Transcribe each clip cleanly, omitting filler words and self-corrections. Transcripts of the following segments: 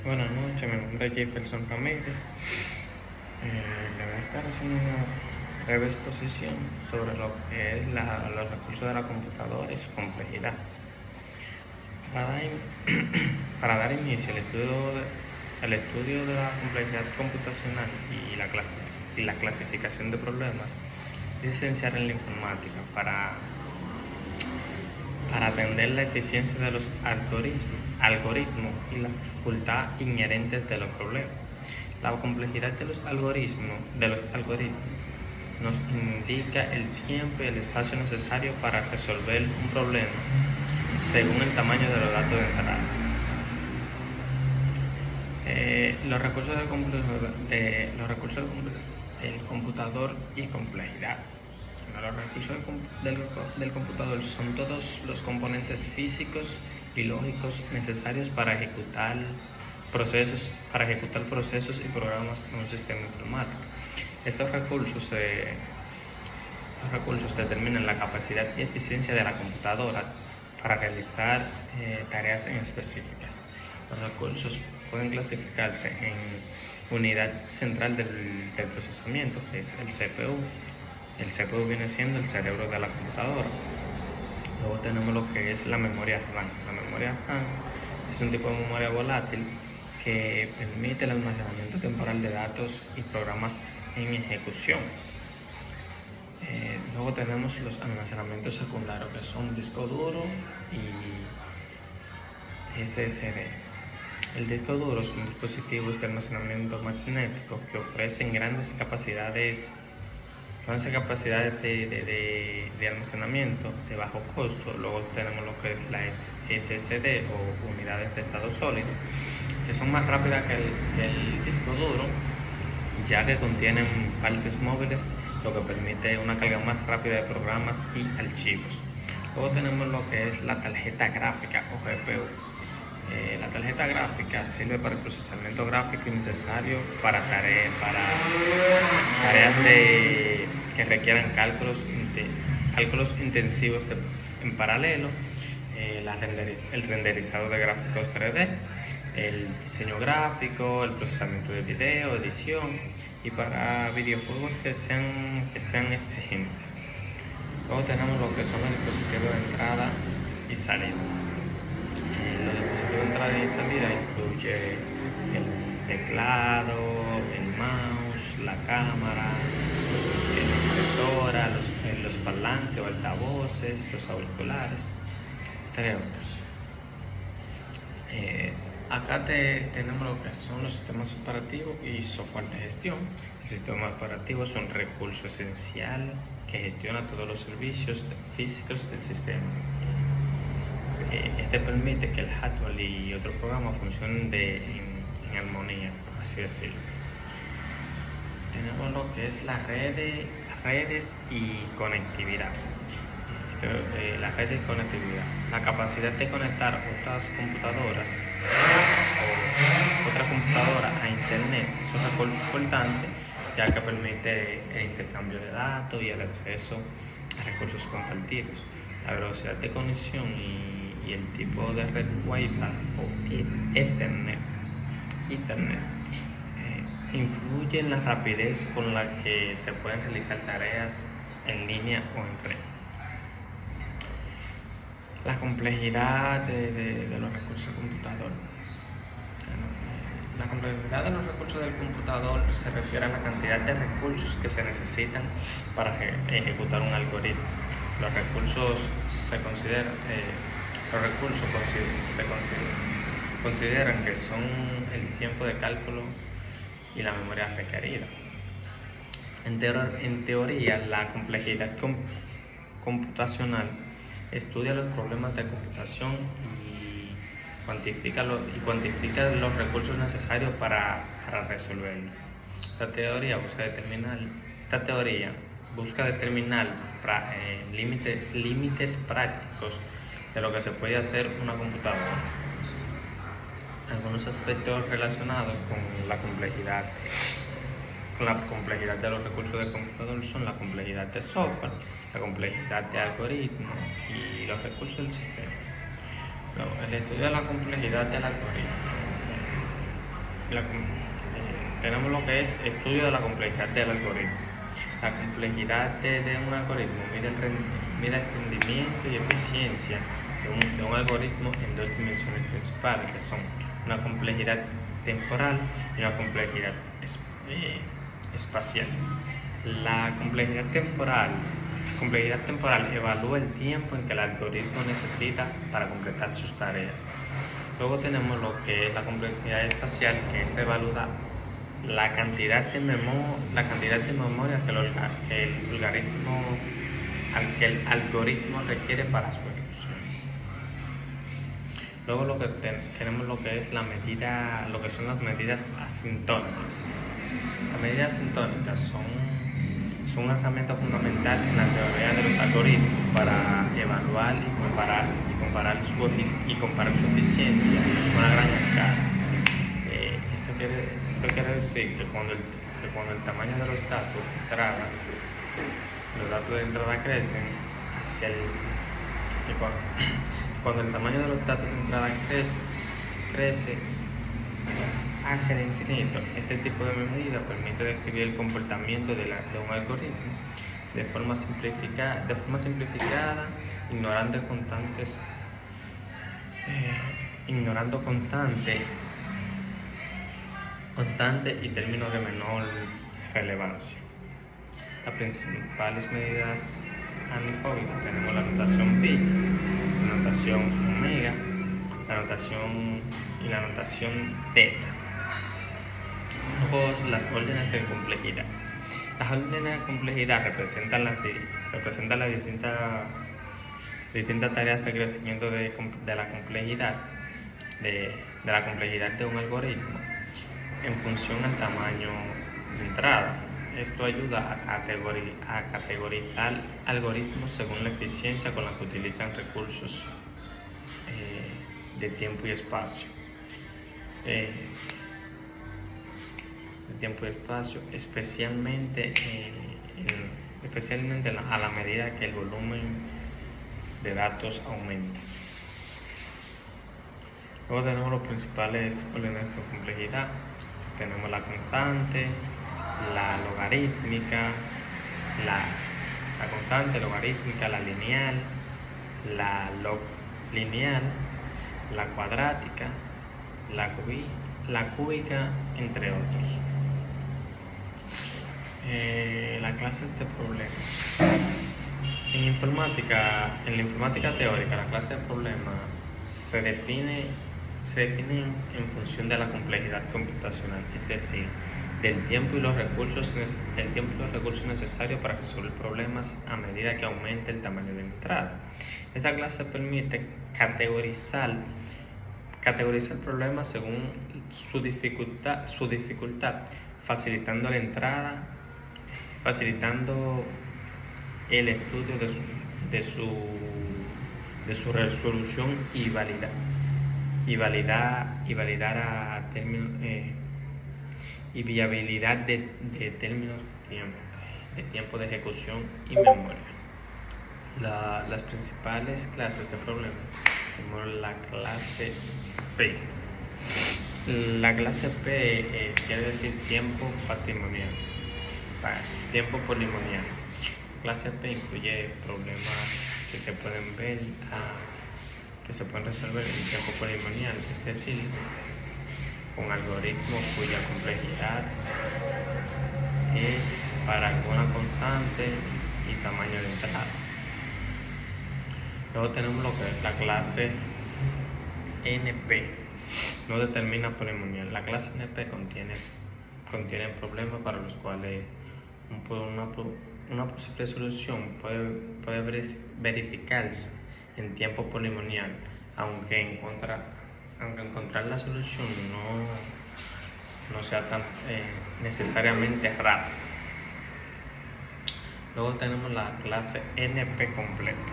Buenas noches, mi nombre es Jefferson Ramírez. Le voy a estar haciendo una breve exposición sobre lo que es los recursos de la computadora y su complejidad. Para dar, para dar inicio al estudio de la complejidad computacional y la clasificación de problemas, es esencial en la informática para atender la eficiencia de los algoritmos y la dificultad inherentes de los problemas. La complejidad de los algoritmos nos indica el tiempo y el espacio necesario para resolver un problema según el tamaño de los datos de entrada. Los recursos del computador y complejidad. Los recursos del computador son todos los componentes físicos y lógicos necesarios para ejecutar procesos y programas en un sistema informático. Estos recursos determinan la capacidad y eficiencia de la computadora para realizar tareas en específicas. Los recursos pueden clasificarse en unidad central del procesamiento, que es el CPU. El CPU viene siendo el cerebro de la computadora. Luego tenemos lo que es la memoria RAM. La memoria RAM es un tipo de memoria volátil que permite el almacenamiento temporal de datos y programas en ejecución. Luego tenemos los almacenamientos secundarios, que son disco duro y SSD. El disco duro son dispositivos de almacenamiento magnético que ofrecen grandes capacidades de almacenamiento de bajo costo. Luego tenemos lo que es la SSD o unidades de estado sólido, que son más rápidas que el disco duro, ya que contienen partes móviles, lo que permite una carga más rápida de programas y archivos. Luego tenemos lo que es la tarjeta gráfica o GPU. La tarjeta gráfica sirve para el procesamiento gráfico innecesario para tareas que requieran cálculos intensivos en paralelo, el renderizado de gráficos 3D, el diseño gráfico, el procesamiento de video, edición y para videojuegos que sean exigentes. Luego tenemos lo que son los dispositivos de entrada y salida. Los dispositivos de entrada y salida incluye el teclado, el mouse, la cámara, la impresora, los parlantes o altavoces, los auriculares, entre otros. Acá tenemos lo que son los sistemas operativos y software de gestión. El sistema operativo es un recurso esencial que gestiona todos los servicios físicos del sistema. Este permite que el hardware y otros programas funcionen en armonía, por así decirlo. Tenemos lo que es las redes y conectividad. La red de conectividad, la capacidad de conectar otras computadoras a internet es un recurso importante, ya que permite el intercambio de datos y el acceso a recursos compartidos. La velocidad de conexión y el tipo de red Wi-Fi o Ethernet influye en la rapidez con la que se pueden realizar tareas en línea o en red. La complejidad de los recursos del computador. La complejidad de los recursos del computador se refiere a la cantidad de recursos que se necesitan para ejecutar un algoritmo. Los recursos se consideran que son el tiempo de cálculo y la memoria requerida. En teoría, la complejidad computacional estudia los problemas de computación y cuantifica los recursos necesarios para resolverlos. Esta teoría busca determinar límites prácticos de lo que se puede hacer una computadora. Algunos aspectos relacionados con la complejidad de los recursos del computador son la complejidad de software, la complejidad de algoritmos y los recursos del sistema. El estudio de la complejidad del algoritmo. tenemos lo que es estudio de la complejidad del algoritmo. La complejidad de un algoritmo mide el rendimiento y eficiencia de un algoritmo en dos dimensiones principales, que son una complejidad temporal y una complejidad espacial. La complejidad temporal evalúa el tiempo en que el algoritmo necesita para completar sus tareas. Luego tenemos lo que es la complejidad espacial, que evalúa la cantidad de memoria que el algoritmo requiere para su ejecución. Luego tenemos lo que es lo que son las medidas asintónicas. Las medidas asintónicas son una herramienta fundamental en la teoría de los algoritmos para evaluar y comparar su eficiencia a una gran escala. Esto quiere decir que cuando el tamaño de los datos de entrada crecen cuando el tamaño de los datos de entrada crece hacia el infinito. Este tipo de medida permite describir el comportamiento de un algoritmo de forma simplificada, ignorando constante y términos de menor relevancia. Las principales medidas anifóbicas tenemos la notación pi, la notación omega, la notación teta. Luego, las órdenes de complejidad. Las órdenes de complejidad representan las distintas tareas de crecimiento de la complejidad de un algoritmo en función al tamaño de entrada. Esto ayuda a categorizar algoritmos según la eficiencia con la que utilizan recursos de tiempo y espacio. Especialmente a la medida que el volumen de datos aumenta. Luego tenemos los principales órdenes de complejidad. Tenemos la constante, la logarítmica, la lineal, la log lineal, la cuadrática, la cúbica, entre otros. La clase de problemas. En la informática teórica, la clase de problemas se define en función de la complejidad computacional, es decir, del tiempo y los recursos necesarios para resolver problemas a medida que aumenta el tamaño de la entrada. Esta clase permite categorizar problemas según su dificultad, facilitando la entrada, facilitando el estudio de su resolución y viabilidad de términos de tiempo de ejecución y memoria. Las principales clases de problemas tenemos la clase P. La clase P quiere decir tiempo polimonial. La clase P incluye problemas que se pueden resolver en tiempo polimonial, es decir, con algoritmos cuya complejidad es para una constante y tamaño de entrada. Luego tenemos lo que es la clase NP, no determina polimonial. La clase NP contiene problemas para los cuales una posible solución puede verificarse en tiempo polimonial, aunque encontrar la solución no sea tan necesariamente rápida. Luego tenemos la clase NP completo.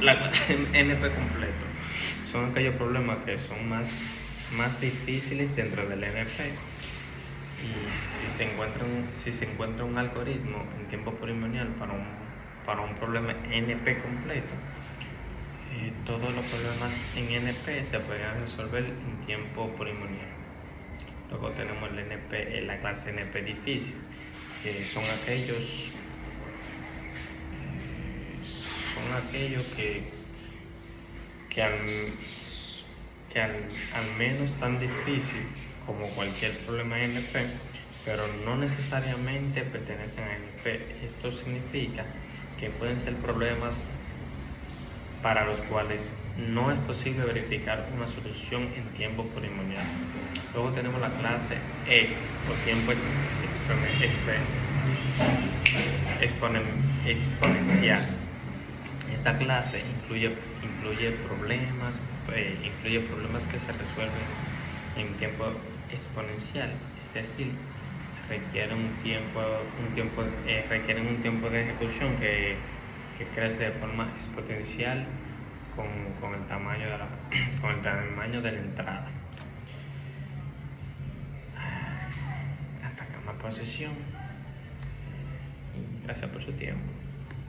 La clase NP completo son aquellos problemas que son más difíciles dentro del NP, y si se encuentra un algoritmo en tiempo polimonial para un problema NP completo, todos los problemas en NP se podrían resolver en tiempo polimonial. Luego tenemos el NP, la clase NP difícil, que son aquellos que al menos tan difícil como cualquier problema NP, pero no necesariamente pertenecen a NP. Esto significa que pueden ser problemas para los cuales no es posible verificar una solución en tiempo polinomial. Luego tenemos la clase X o tiempo exponencial. Esta clase incluye problemas que se resuelven en tiempo exponencial, es decir, requieren un tiempo de ejecución que crece de forma exponencial con el tamaño de la entrada. Hasta acá más por sesión. Gracias por su tiempo.